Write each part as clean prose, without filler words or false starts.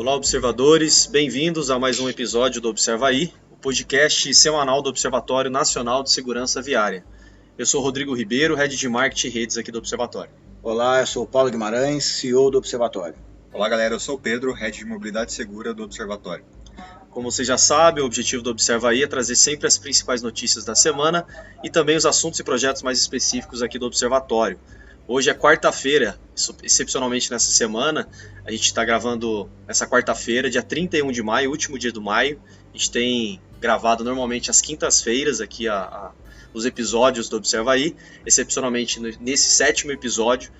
Olá, observadores, bem-vindos a mais um episódio do Observa Aí, o podcast semanal do Observatório Nacional de Segurança Viária. Eu sou Rodrigo Ribeiro, Head de Marketing e Redes aqui do Observatório. Olá, eu sou o Paulo Guimarães, CEO do Observatório. Olá galera, eu sou o Pedro, Head de Mobilidade Segura do Observatório. Como você já sabe, o objetivo do Observa Aí é trazer sempre as principais notícias da semana e também os assuntos e projetos mais específicos aqui do Observatório. Hoje é quarta-feira, excepcionalmente nessa semana, a gente está gravando essa quarta-feira, dia 31 de maio, último dia do maio. A gente tem gravado normalmente às quintas-feiras aqui os episódios do Observa Aí. Excepcionalmente nesse 7º episódio,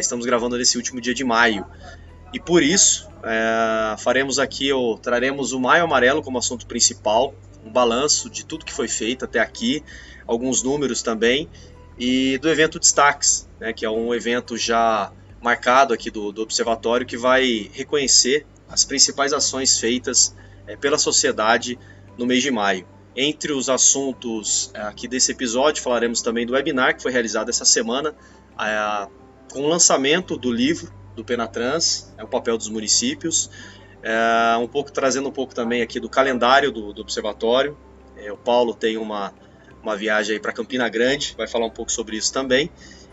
estamos gravando nesse último dia de maio. E por isso, traremos o Maio Amarelo como assunto principal, um balanço de tudo que foi feito até aqui, alguns números também, e do evento Destaques, né, que é um evento já marcado aqui do Observatório, que vai reconhecer as principais ações feitas pela sociedade no mês de maio. Entre os assuntos aqui desse episódio, falaremos também do webinar que foi realizado essa semana, com o lançamento do livro do Penatrans, o papel dos municípios, trazendo um pouco também aqui do calendário do Observatório. O Paulo tem uma viagem para Campina Grande, vai falar um pouco sobre isso também,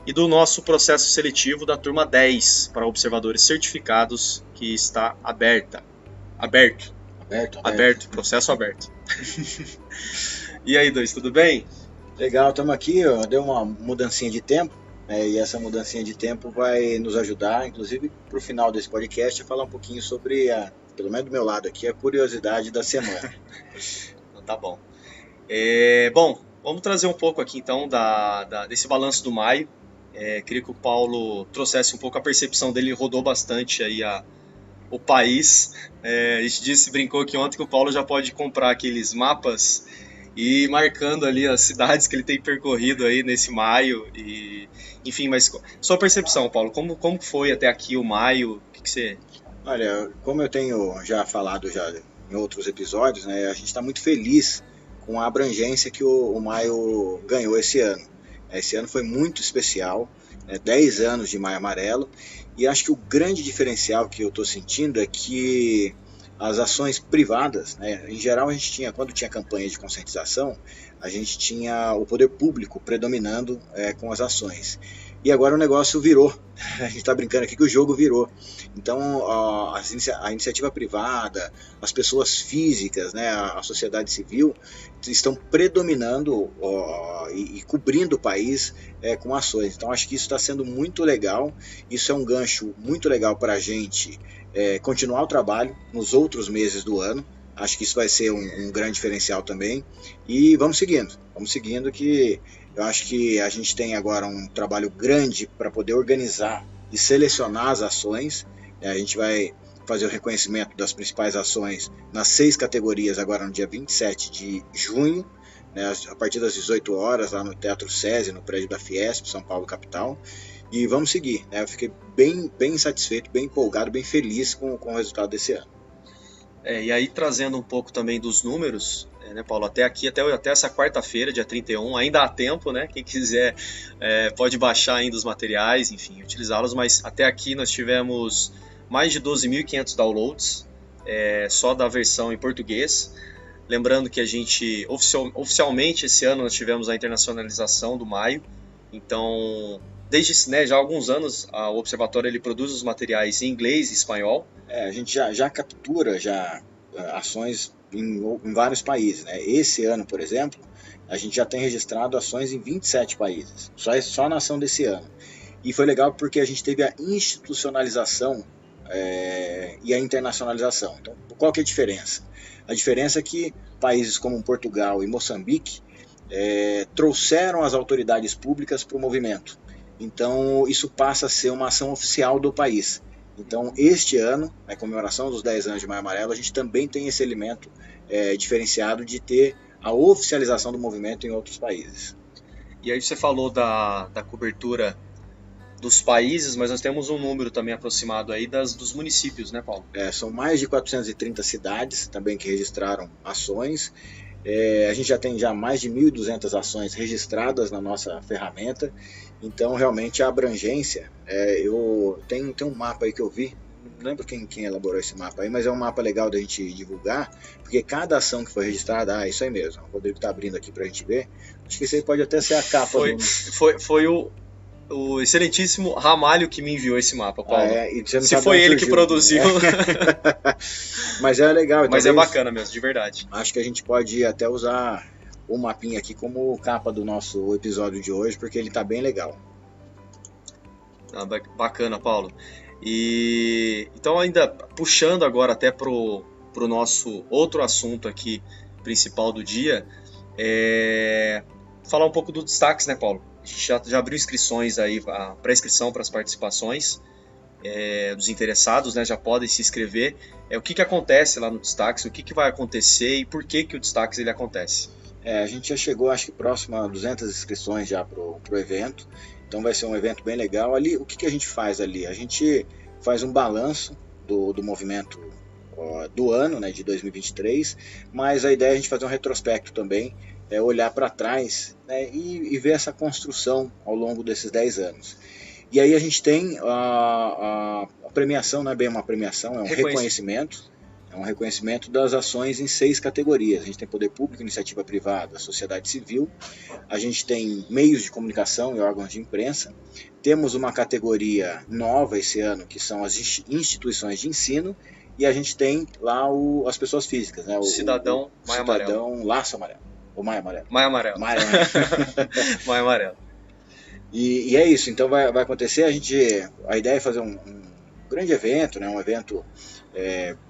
e do nosso processo seletivo da turma 10 para observadores certificados, que está aberto, processo aberto. E aí, Dois, tudo bem? Legal, estamos aqui, deu uma mudancinha de tempo, e essa mudancinha de tempo vai nos ajudar, inclusive para o final desse podcast, a falar um pouquinho sobre, pelo menos do meu lado aqui, a curiosidade da semana. Então, tá bom. Vamos trazer um pouco aqui então desse balanço do maio. Queria que o Paulo trouxesse um pouco a percepção dele, rodou bastante aí o país. A gente brincou que ontem que o Paulo já pode comprar aqueles mapas e ir marcando ali as cidades que ele tem percorrido aí nesse maio. Enfim, mas sua percepção, Paulo, como foi até aqui o maio? O que você... Olha, como eu tenho já falado em outros episódios, né, a gente está muito feliz com a abrangência que o maio ganhou esse ano. Esse ano foi muito especial, 10 anos de Maio Amarelo, e acho que o grande diferencial que eu estou sentindo é que as ações privadas, né, em geral a gente tinha, quando tinha campanha de conscientização, a gente tinha o poder público predominando com as ações. E agora o negócio virou, a gente está brincando aqui que o jogo virou. Então a iniciativa privada, as pessoas físicas, né, a sociedade civil, estão predominando e cobrindo o país com ações. Então acho que isso está sendo muito legal, isso é um gancho muito legal para a gente continuar o trabalho nos outros meses do ano. Acho que isso vai ser um grande diferencial também. E vamos seguindo que eu acho que a gente tem agora um trabalho grande para poder organizar e selecionar as ações. A gente vai fazer o reconhecimento das principais ações nas 6 categorias agora no dia 27 de junho, né, a partir das 18 horas lá no Teatro SESI, no prédio da Fiesp, São Paulo, capital. E vamos seguir, né? Eu fiquei bem satisfeito, bem empolgado, bem feliz com o resultado desse ano. E aí trazendo um pouco também dos números, né, Paulo, até essa quarta-feira, dia 31, ainda há tempo, né? Quem quiser pode baixar ainda os materiais, enfim, utilizá-los, mas até aqui nós tivemos mais de 12.500 downloads, só da versão em português. Lembrando que a gente, oficialmente esse ano, nós tivemos a internacionalização do maio, então desde já há alguns anos o Observatório ele produz os materiais em inglês e espanhol. A gente já captura ações em vários países, né? Esse ano, por exemplo, a gente já tem registrado ações em 27 países, só na ação desse ano. E foi legal porque a gente teve a institucionalização e a internacionalização. Então, qual que é a diferença? A diferença é que países como Portugal e Moçambique trouxeram as autoridades públicas para o movimento. Então, isso passa a ser uma ação oficial do país. Então, este ano, na comemoração dos 10 anos de Maio Amarelo, a gente também tem esse elemento diferenciado de ter a oficialização do movimento em outros países. E aí você falou da cobertura dos países, mas nós temos um número também aproximado aí dos municípios, né, Paulo? São mais de 430 cidades também que registraram ações. A gente já tem mais de 1.200 ações registradas na nossa ferramenta. Então, realmente, a abrangência, tem um mapa aí que eu vi, não lembro quem elaborou esse mapa aí, mas é um mapa legal da gente divulgar, porque cada ação que foi registrada, isso aí mesmo, o Rodrigo está abrindo aqui para a gente ver, acho que isso aí pode até ser a capa. Foi o excelentíssimo Ramalho que me enviou esse mapa, Paulo. Se foi ele que produziu. Mas é legal. Mas é bacana mesmo, de verdade. Acho que a gente pode até usar o mapinha aqui como capa do nosso episódio de hoje, porque ele está bem legal. Bacana, Paulo. E então, ainda puxando agora até pro nosso outro assunto aqui, principal do dia, falar um pouco dos destaques, né, Paulo? A gente já abriu inscrições aí, a pré-inscrição para as participações dos interessados, né, já podem se inscrever. O que acontece lá no Destaques, o que vai acontecer e por que o Destaques ele acontece? A gente já chegou, acho que próximo a 200 inscrições já pro evento. Então vai ser um evento bem legal. Ali, o que a gente faz ali? A gente faz um balanço do movimento do ano, né, de 2023, mas a ideia é a gente fazer um retrospecto também, olhar para trás, né, e ver essa construção ao longo desses 10 anos. E aí a gente tem a premiação, não é bem uma premiação, é um reconhecimento. É um reconhecimento das ações em 6 categorias. A gente tem poder público, iniciativa privada, sociedade civil. A gente tem meios de comunicação e órgãos de imprensa. Temos uma categoria nova esse ano, que são as instituições de ensino. E a gente tem lá as pessoas físicas, né? Cidadão Maia Amarelo. Cidadão Laço Amarelo. Ou Maia Amarelo. Maia Amarelo. Maia Amarelo. E é isso. Então vai acontecer. A ideia é fazer um grande evento, né? Um evento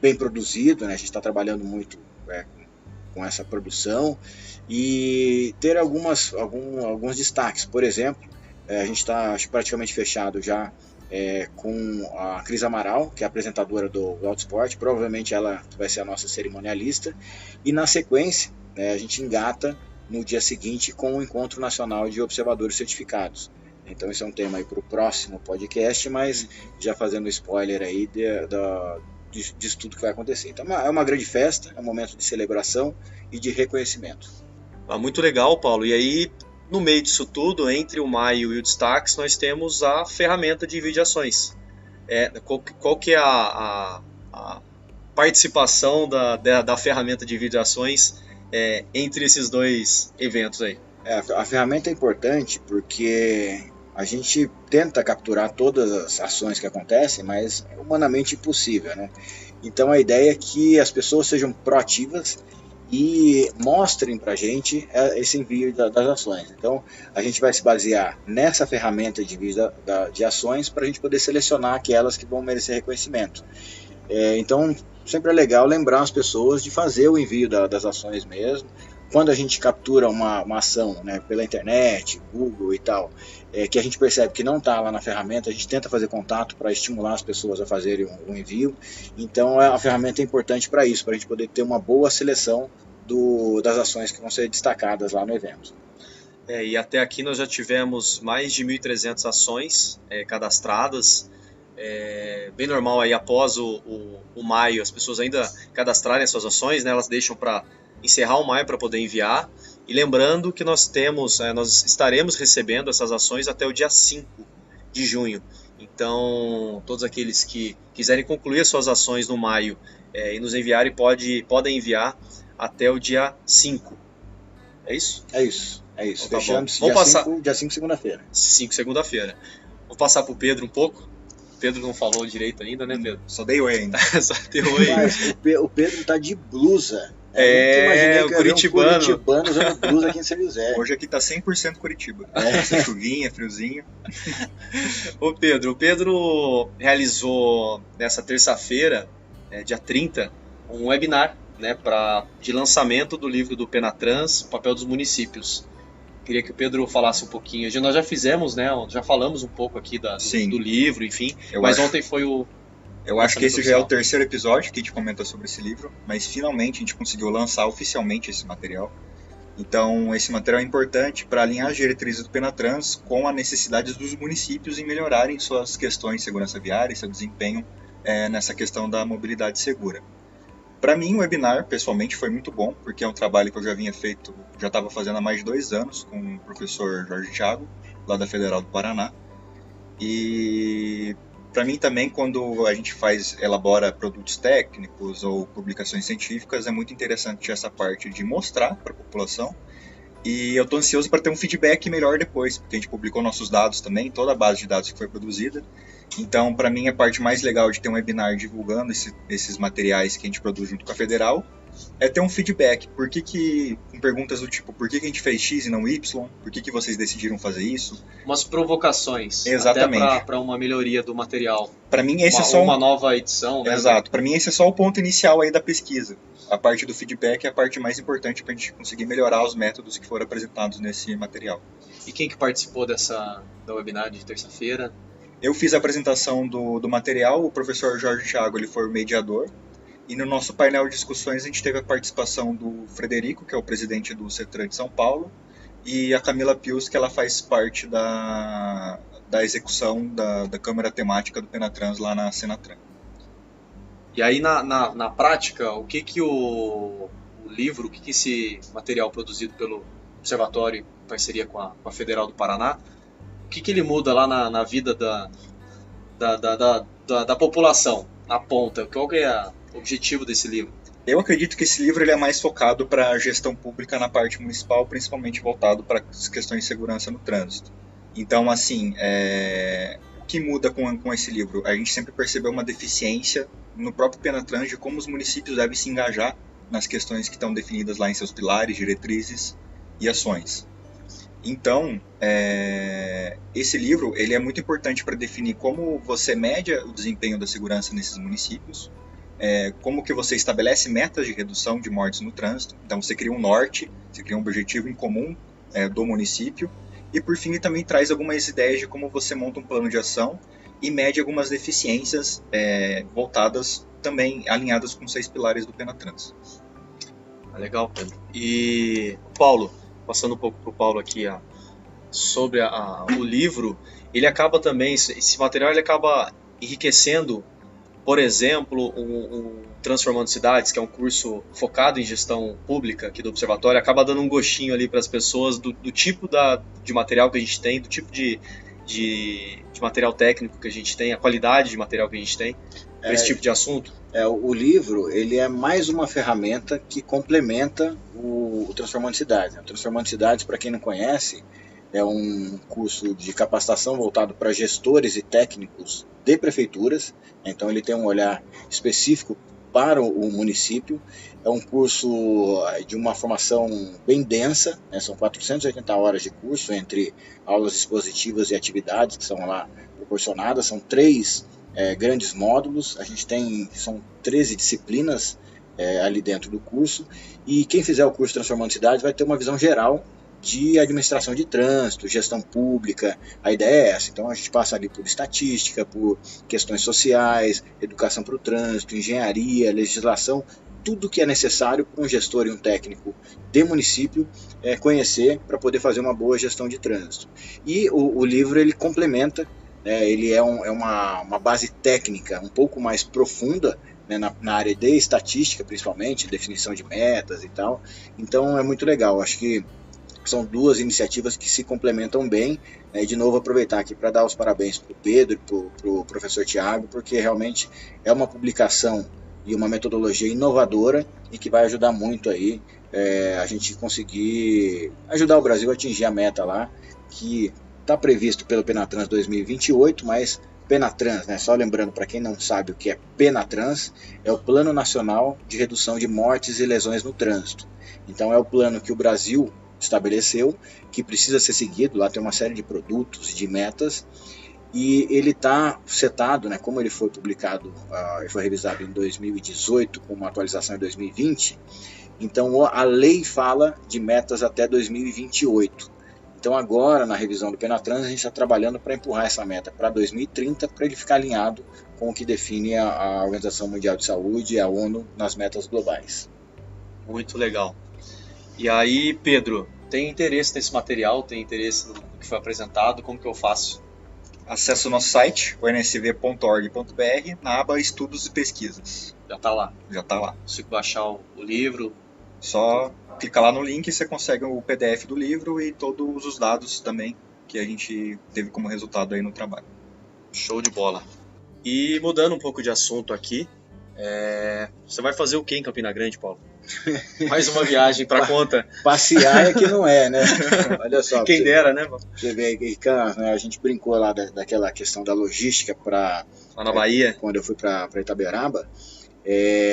bem produzido, né? A gente está trabalhando muito com essa produção e ter alguns destaques. Por exemplo, a gente está praticamente fechado já com a Cris Amaral, que é apresentadora do Autosport. Provavelmente ela vai ser a nossa cerimonialista, e na sequência, a gente engata no dia seguinte com o Encontro Nacional de Observadores Certificados. Então esse é um tema aí para o próximo podcast, mas já fazendo spoiler aí disso tudo que vai acontecer. Então é uma grande festa, é um momento de celebração e de reconhecimento. Muito legal, Paulo. E aí, no meio disso tudo, entre o Maio e o Destaques, nós temos a ferramenta de envio de ações. Qual que é a participação da ferramenta de envio de ações entre esses dois eventos aí? A ferramenta é importante porque a gente tenta capturar todas as ações que acontecem, mas é humanamente impossível, né? Então a ideia é que as pessoas sejam proativas e mostrem para a gente esse envio das ações. Então a gente vai se basear nessa ferramenta de envio de ações para a gente poder selecionar aquelas que vão merecer reconhecimento. Então sempre é legal lembrar as pessoas de fazer o envio das ações mesmo. Quando a gente captura uma ação, né, pela internet, Google e tal, que a gente percebe que não está lá na ferramenta, a gente tenta fazer contato para estimular as pessoas a fazerem o envio. Então a ferramenta é importante para isso, para a gente poder ter uma boa seleção das ações que vão ser destacadas lá no evento. E até aqui nós já tivemos mais de 1.300 ações cadastradas. Bem normal aí após o maio as pessoas ainda cadastrarem as suas ações, né, elas deixam para encerrar o maio para poder enviar. E lembrando que nós estaremos recebendo essas ações até o dia 5 de junho. Então, todos aqueles que quiserem concluir as suas ações no maio e nos enviarem, podem enviar até o dia 5. É isso? É isso. Então, tá. Fechamos dia 5, segunda-feira. 5, segunda-feira. Vou passar para o Pedro um pouco. O Pedro não falou direito ainda, né, Pedro? Só dei oi ainda. Só dei oi. Mas o Pedro tá de blusa. O curitibano. Curitibano usando blusa aqui em São José. Hoje aqui tá 100% Curitiba. Chuvinha, friozinho. O Pedro realizou nessa terça-feira, dia 30, um webinar, né, de lançamento do livro do Penatrans, O Papel dos Municípios. Queria que o Pedro falasse um pouquinho. Nós já fizemos, né? Já falamos um pouco aqui do livro, enfim. Ontem foi o... Eu acho que esse já é o terceiro episódio que a gente comenta sobre esse livro, mas finalmente a gente conseguiu lançar oficialmente esse material. Então, esse material é importante para alinhar as diretrizes do Penatrans com as necessidades dos municípios em melhorarem suas questões de segurança viária e seu desempenho nessa questão da mobilidade segura. Para mim, o webinar, pessoalmente, foi muito bom, porque é um trabalho que eu já estava fazendo há mais de 2 anos com o professor Jorge Thiago, lá da Federal do Paraná. E Para mim também, quando a gente elabora produtos técnicos ou publicações científicas, é muito interessante essa parte de mostrar para a população. E eu estou ansioso para ter um feedback melhor depois, porque a gente publicou nossos dados também, toda a base de dados que foi produzida. Então, para mim, a parte mais legal de ter um webinar divulgando esses materiais que a gente produz junto com a Federal é ter um feedback. Com perguntas do tipo, por que a gente fez X e não Y? Por que vocês decidiram fazer isso? Umas provocações. Exatamente. Até para uma melhoria do material. Para mim, esse é só uma nova edição, né? Exato. Para mim, esse é só o ponto inicial aí da pesquisa. A parte do feedback é a parte mais importante para a gente conseguir melhorar os métodos que foram apresentados nesse material. E quem que participou da webinar de terça-feira? Eu fiz a apresentação do material, o professor Jorge Thiago ele foi o mediador, e no nosso painel de discussões a gente teve a participação do Frederico, que é o presidente do CETRAN de São Paulo, e a Camila Pius, que ela faz parte da execução da Câmara Temática do Penatrans lá na Senatran. E aí na prática, o que o livro, o que esse material produzido pelo Observatório em parceria com a Federal do Paraná, o que ele muda lá na vida da população, na ponta? Qual que é o objetivo desse livro? Eu acredito que esse livro ele é mais focado para a gestão pública na parte municipal, principalmente voltado para as questões de segurança no trânsito. Então, assim, o que muda com esse livro? A gente sempre percebeu uma deficiência no próprio Penatrans de como os municípios devem se engajar nas questões que estão definidas lá em seus pilares, diretrizes e ações. Então, esse livro ele é muito importante para definir como você mede o desempenho da segurança nesses municípios, como que você estabelece metas de redução de mortes no trânsito. Então, você cria um norte, você cria um objetivo em comum do município, e por fim ele também traz algumas ideias de como você monta um plano de ação e mede algumas deficiências voltadas também, alinhadas com os 6 pilares do Penatrans. Legal, Pedro. E Paulo, passando um pouco para o Paulo aqui sobre o livro, ele acaba também, esse material ele acaba enriquecendo, por exemplo, o Transformando Cidades, que é um curso focado em gestão pública aqui do Observatório, acaba dando um gostinho ali para as pessoas do tipo de material que a gente tem, do tipo de material técnico que a gente tem, a qualidade de material que a gente tem para esse tipo de assunto. O livro ele é mais uma ferramenta que complementa o Transformando Cidades. O Transformando Cidades, para quem não conhece, é um curso de capacitação voltado para gestores e técnicos de prefeituras. Então ele tem um olhar específico para o município. É um curso de uma formação bem densa, né? São 480 horas de curso entre aulas expositivas e atividades que são lá proporcionadas. São 3 grandes módulos, são 13 disciplinas ali dentro do curso, e quem fizer o curso Transformando Cidades vai ter uma visão geral de administração de trânsito, gestão pública. A ideia é essa. Então a gente passa ali por estatística, por questões sociais, educação para o trânsito, engenharia, legislação, tudo que é necessário para um gestor e um técnico de município conhecer para poder fazer uma boa gestão de trânsito. E o livro ele complementa, ele é uma base técnica um pouco mais profunda, né, na área de estatística, principalmente, definição de metas e tal. Então é muito legal. Acho que são 2 iniciativas que se complementam bem, né, e de novo aproveitar aqui para dar os parabéns para o Pedro e para o professor Thiago, porque realmente é uma publicação e uma metodologia inovadora e que vai ajudar muito aí a gente conseguir ajudar o Brasil a atingir a meta lá, que está previsto pelo Penatrans 2028, mas Penatrans, né, só lembrando para quem não sabe o que é Penatrans, é o Plano Nacional de Redução de Mortes e Lesões no Trânsito. Então é o plano que o Brasil estabeleceu, que precisa ser seguido. Lá tem uma série de produtos, de metas, e ele está setado, né, como ele foi publicado, ele foi revisado em 2018, com uma atualização em 2020, então a lei fala de metas até 2028. Então agora, na revisão do Penatrans, a gente está trabalhando para empurrar essa meta para 2030, para ele ficar alinhado com o que define a Organização Mundial de Saúde e a ONU nas metas globais. Muito legal. E aí, Pedro, tem interesse nesse material, tem interesse no que foi apresentado, como que eu faço? Acesse o nosso site, onsv.org.br, na aba Estudos e Pesquisas. Já está lá? Já está lá. Consigo baixar o livro? Só clicar lá no link e você consegue o PDF do livro e todos os dados também que a gente teve como resultado aí no trabalho. Show de bola. E mudando um pouco de assunto aqui, você vai fazer o que em Campina Grande, Paulo? Mais uma viagem para conta. Passear é que não é, né? Olha só. Quem dera, né, Paulo? Você vê aí, a gente brincou lá daquela questão da logística lá na Bahia. Quando eu fui para Itaberaba.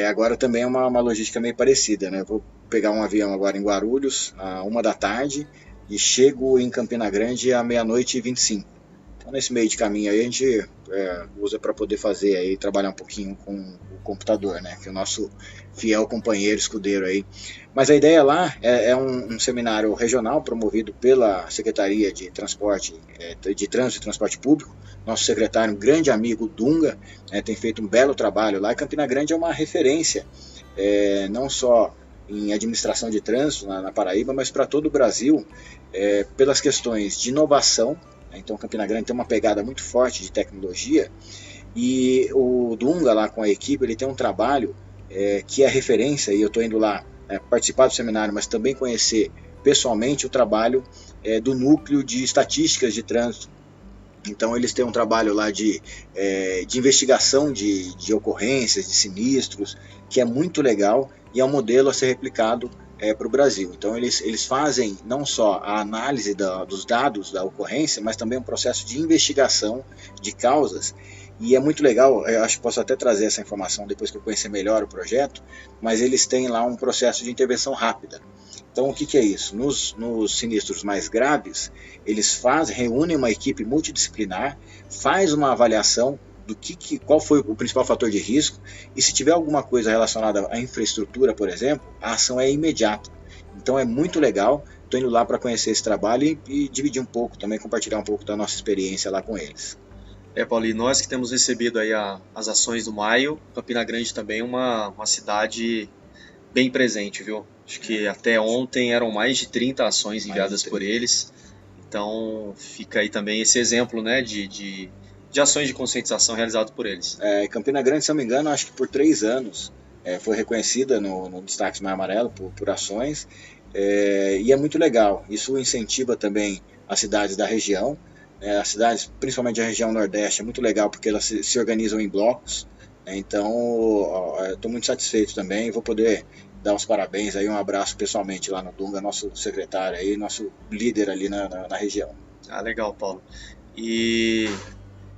Agora também é uma logística meio parecida, né? Eu vou pegar um avião agora em Guarulhos, à 13h, e chego em Campina Grande à 00h25. Então, nesse meio de caminho aí, a gente usa para poder fazer aí, trabalhar um pouquinho com o computador, né? Que é o nosso fiel companheiro, escudeiro aí. Mas a ideia lá é um seminário regional promovido pela Secretaria de Transporte, de Trânsito e Transporte Público. Nosso secretário, um grande amigo, Dunga, tem feito um belo trabalho lá. E Campina Grande é uma referência, não só em administração de trânsito na Paraíba, mas para todo o Brasil, pelas questões de inovação. Então Campina Grande tem uma pegada muito forte de tecnologia, e o Dunga lá com a equipe, ele tem um trabalho que é referência, e eu estou indo lá participar do seminário, mas também conhecer pessoalmente o trabalho do núcleo de estatísticas de trânsito. Então eles têm um trabalho lá de investigação de ocorrências, de sinistros, que é muito legal e é um modelo a ser replicado para o Brasil. Então eles fazem não só a análise dos dados da ocorrência, mas também um processo de investigação de causas. E é muito legal, eu acho que posso até trazer essa informação depois que eu conhecer melhor o projeto, mas eles têm lá um processo de intervenção rápida. Então o que é isso? Nos sinistros mais graves, eles reúnem uma equipe multidisciplinar, faz uma avaliação do qual foi o principal fator de risco, e se tiver alguma coisa relacionada à infraestrutura, por exemplo, a ação é imediata. Então é muito legal, estou indo lá para conhecer esse trabalho e dividir um pouco, também compartilhar um pouco da nossa experiência lá com eles. Paulo, e nós que temos recebido aí as ações do Maio, Campina Grande também é uma cidade bem presente, viu? Acho que até ontem eram mais de 30 ações enviadas por eles. Então fica aí também esse exemplo, né, de ações de conscientização realizadas por eles. Campina Grande, se não me engano, acho que por 3 anos foi reconhecida no Destaque Maio Amarelo por ações, e é muito legal. Isso incentiva também as cidades da região. As cidades, principalmente a região Nordeste, é muito legal porque elas se organizam em blocos. Então, estou muito satisfeito também. Vou poder dar os parabéns, aí, um abraço pessoalmente lá no Dunga, nosso secretário, aí, nosso líder ali na região. Legal, Paulo. E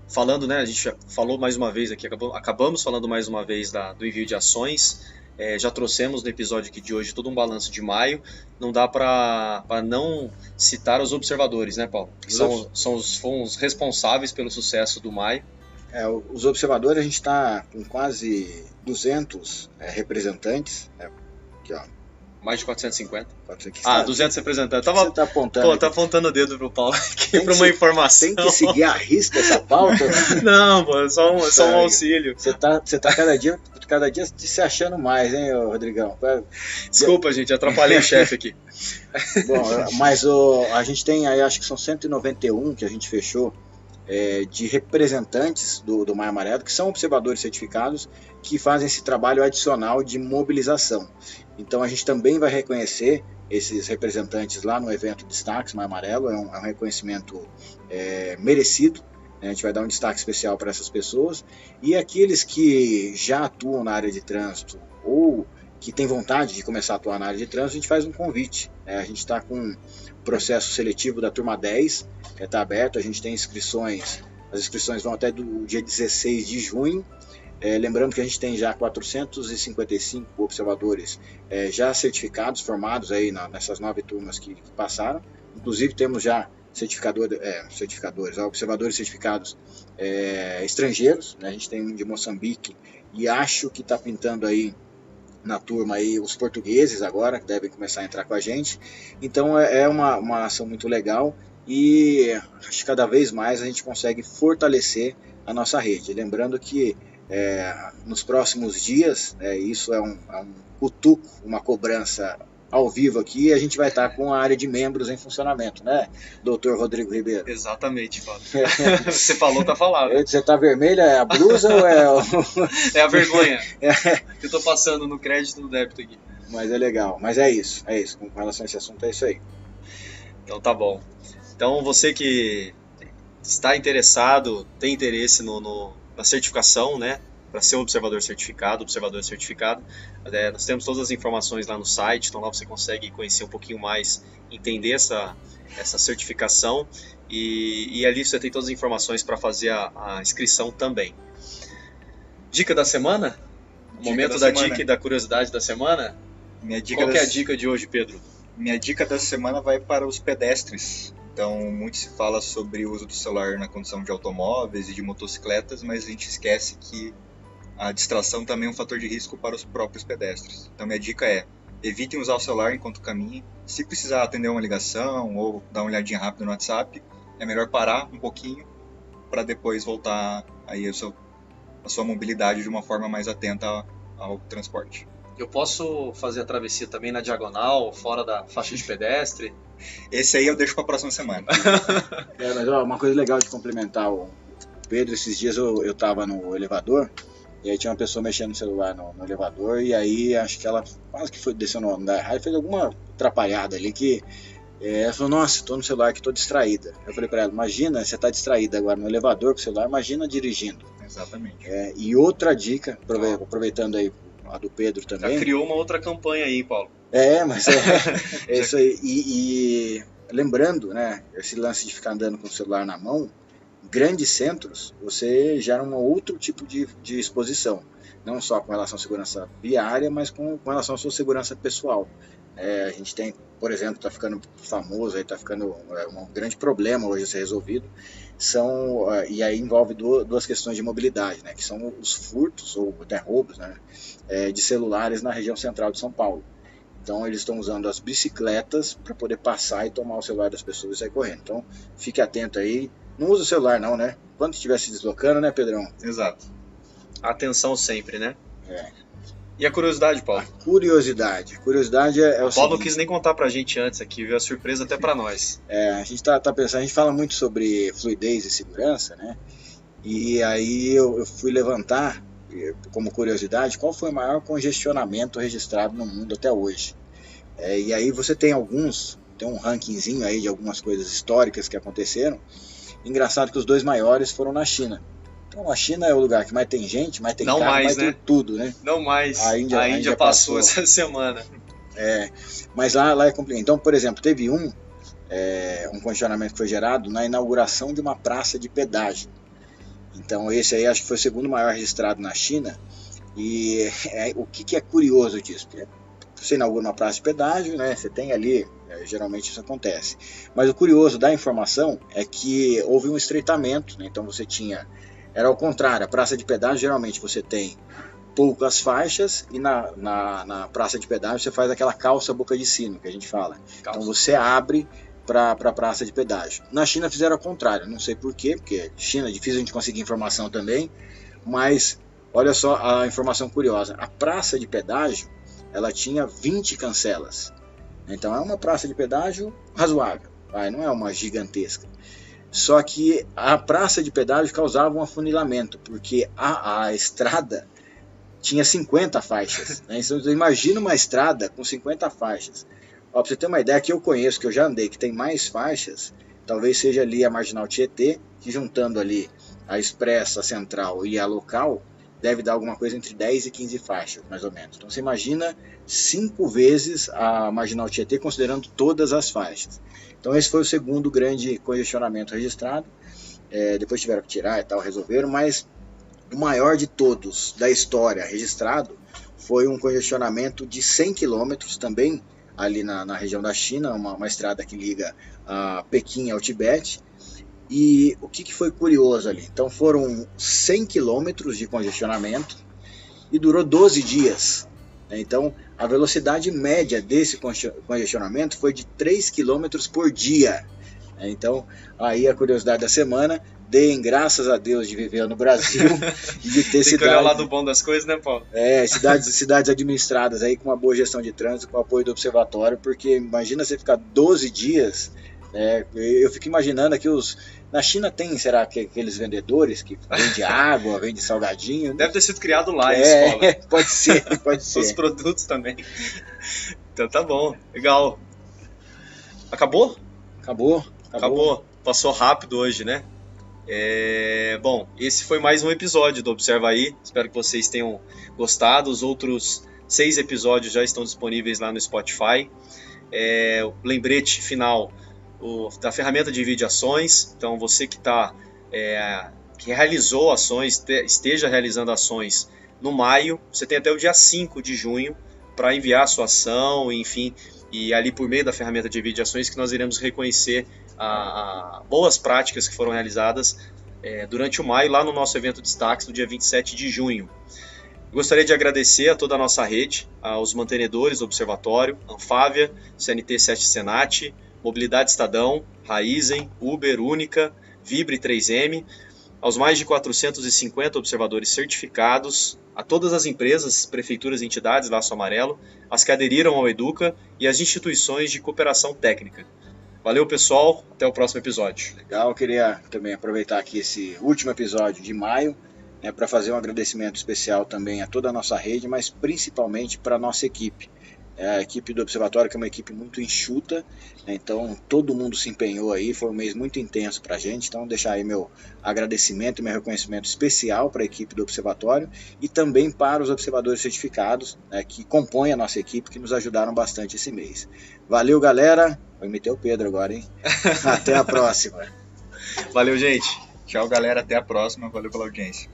falando, né, a gente já falou mais uma vez aqui, acabamos falando mais uma vez do envio de ações. Já trouxemos no episódio aqui de hoje todo um balanço de maio. Não dá para não citar os observadores, né, Paulo? Que são os responsáveis pelo sucesso do maio. Os observadores, a gente está com quase 200 representantes. Aqui, ó. Mais de 450. 200 representantes. Você está apontando. Tá apontando o dedo pro Paulo aqui para uma informação. Tem que seguir a risca essa pauta. Não, pô, é só um auxílio. Você tá cada dia se achando mais, hein, Rodrigão? Desculpa, gente, atrapalhei o chefe aqui. Bom, mas a gente tem aí, acho que são 191 que a gente fechou, de representantes do Maio Amarelo, que são observadores certificados, que fazem esse trabalho adicional de mobilização. Então a gente também vai reconhecer esses representantes lá no evento Destaques Maio Amarelo, é um reconhecimento merecido. A gente vai dar um destaque especial para essas pessoas, e aqueles que já atuam na área de trânsito ou que têm vontade de começar a atuar na área de trânsito, a gente faz um convite. A gente está com um processo seletivo da turma 10, que está aberto, a gente tem inscrições, as inscrições vão até do dia 16 de junho, lembrando que a gente tem já 455 observadores já certificados, formados aí nessas 9 turmas que passaram, inclusive temos já observadores certificados estrangeiros, né? A gente tem um de Moçambique, e acho que está pintando aí na turma aí os portugueses agora, que devem começar a entrar com a gente. Então é uma ação muito legal, e acho que cada vez mais a gente consegue fortalecer a nossa rede. Lembrando que nos próximos dias, isso é um cutuco, uma cobrança ao vivo aqui, a gente vai estar com a área de membros em funcionamento, né, doutor Rodrigo Ribeiro? Exatamente, Fábio. Você falou, tá falado. Você tá vermelha, é a blusa ou é... É a vergonha que eu tô passando no crédito e no débito aqui. Mas é legal, mas é isso, com relação a esse assunto é isso aí. Então tá bom. Então você que está interessado, tem interesse certificação, né? Para ser um observador certificado. Nós temos todas as informações lá no site, então lá você consegue conhecer um pouquinho mais, entender essa certificação e ali você tem todas as informações para fazer a inscrição também. Dica da semana? O momento da dica e da curiosidade da semana? Qual que é a dica de hoje, Pedro? Minha dica da semana vai para os pedestres. Então, muito se fala sobre o uso do celular na condução de automóveis e de motocicletas, mas a gente esquece que a distração também é um fator de risco para os próprios pedestres. Então, minha dica é: evitem usar o celular enquanto caminhem. Se precisar atender uma ligação ou dar uma olhadinha rápida no WhatsApp, é melhor parar um pouquinho para depois voltar aí a sua mobilidade de uma forma mais atenta ao transporte. Eu posso fazer a travessia também na diagonal, fora da faixa de pedestre? Esse aí eu deixo para a próxima semana. Mas uma coisa legal de complementar o Pedro, esses dias eu estava no elevador, e aí tinha uma pessoa mexendo no celular no elevador, e aí acho que ela quase que foi descendo no andar errado, fez alguma atrapalhada ali que ela falou: nossa, estou no celular aqui, estou distraída. Eu falei para ela: imagina, você está distraída agora no elevador com o celular, imagina dirigindo. Exatamente. E outra dica, aproveitando aí a do Pedro também. Já criou uma outra campanha aí, Paulo. Mas é isso aí. E lembrando, né, esse lance de ficar andando com o celular na mão, grandes centros, você gera um outro tipo de exposição. Não só com relação à segurança viária, mas com relação à sua segurança pessoal. A gente tem, por exemplo, está ficando famoso, está ficando um grande problema hoje a ser resolvido, e aí envolve duas questões de mobilidade, né, que são os furtos, ou até roubos, né, de celulares na região central de São Paulo. Então eles estão usando as bicicletas para poder passar e tomar o celular das pessoas e sair correndo. Então fique atento aí, não use o celular não, né, quando estiver se deslocando, né, Pedrão? Exato. Atenção sempre, né? E a curiosidade, Paulo? A curiosidade é o Paulo não quis nem contar pra gente antes aqui, viu? A surpresa até pra nós. A gente tá pensando, a gente fala muito sobre fluidez e segurança, né? E aí eu fui levantar, como curiosidade, qual foi o maior congestionamento registrado no mundo até hoje. E aí você tem um rankingzinho aí de algumas coisas históricas que aconteceram. Engraçado que os dois maiores foram na China. Então a China é o lugar que mais tem gente, mais tem carro, mais tem tudo, né? Não mais, a Índia passou essa semana. Mas lá é complicado. Então, por exemplo, teve um congestionamento que foi gerado na inauguração de uma praça de pedágio. Então esse aí acho que foi o segundo maior registrado na China. E o que é curioso disso? Você inaugura uma praça de pedágio, né? Você tem ali, geralmente isso acontece. Mas o curioso da informação é que houve um estreitamento, né? Então você tinha... Era ao contrário, a praça de pedágio geralmente você tem poucas faixas e na praça de pedágio você faz aquela calça boca de sino que a gente fala. Então você abre para a praça de pedágio. Na China fizeram ao contrário, não sei porquê, porque China é difícil a gente conseguir informação também, mas olha só a informação curiosa, a praça de pedágio ela tinha 20 cancelas, então é uma praça de pedágio razoável, não é uma gigantesca. Só que a praça de pedágio causava um afunilamento, porque a estrada tinha 50 faixas. Né? Então, imagina uma estrada com 50 faixas. Para você ter uma ideia, que eu conheço, que eu já andei, que tem mais faixas, talvez seja ali a Marginal Tietê, que juntando ali a expressa, a central e a local, deve dar alguma coisa entre 10 e 15 faixas, mais ou menos. Então você imagina 5 vezes a Marginal Tietê, considerando todas as faixas. Então esse foi o segundo grande congestionamento registrado. Depois tiveram que tirar e tal, resolveram, mas o maior de todos da história registrado foi um congestionamento de 100 km, também ali na região da China, uma estrada que liga a Pequim ao Tibete. E o que foi curioso ali? Então foram 100 km de congestionamento e durou 12 dias. Então a velocidade média desse congestionamento foi de 3 km por dia. Então aí a curiosidade da semana: deem graças a Deus de viver no Brasil e de ter Tem que olhar o lado bom das coisas, né, Paulo? Cidades administradas aí com uma boa gestão de trânsito, com o apoio do observatório, porque imagina você ficar 12 dias. Eu fico imaginando aqui na China tem, será que aqueles vendedores que vendem água, vendem salgadinho? Deve ter sido criado lá em escola. Pode ser. Os produtos também. Então tá bom, legal. Acabou? Acabou. Passou rápido hoje, né? Bom, esse foi mais um episódio do Observa Aí. Espero que vocês tenham gostado. Os outros 6 episódios já estão disponíveis lá no Spotify. O lembrete final da ferramenta de divide ações. Então, você que que realizou ações, esteja realizando ações no maio, você tem até o dia 5 de junho para enviar a sua ação, enfim, e ali por meio da ferramenta de divide ações que nós iremos reconhecer boas práticas que foram realizadas durante o maio, lá no nosso evento Destaques, no dia 27 de junho. Gostaria de agradecer a toda a nossa rede, aos mantenedores do Observatório, Anfávia, CNT 7 Senat, Mobilidade Estadão, Raizen, Uber, Única, Vibre 3M, aos mais de 450 observadores certificados, a todas as empresas, prefeituras e entidades, Laço Amarelo, as que aderiram ao Educa e as instituições de cooperação técnica. Valeu, pessoal. Até o próximo episódio. Legal, eu queria também aproveitar aqui esse último episódio de maio, para fazer um agradecimento especial também a toda a nossa rede, mas principalmente para a nossa equipe. A equipe do Observatório, que é uma equipe muito enxuta, então todo mundo se empenhou aí, foi um mês muito intenso para a gente, então deixar aí meu agradecimento e meu reconhecimento especial para a equipe do Observatório e também para os observadores certificados, que compõem a nossa equipe, que nos ajudaram bastante esse mês. Valeu, galera! Vou imitar o Pedro agora, hein? Até a próxima! Valeu, gente! Tchau, galera, até a próxima, valeu pela audiência.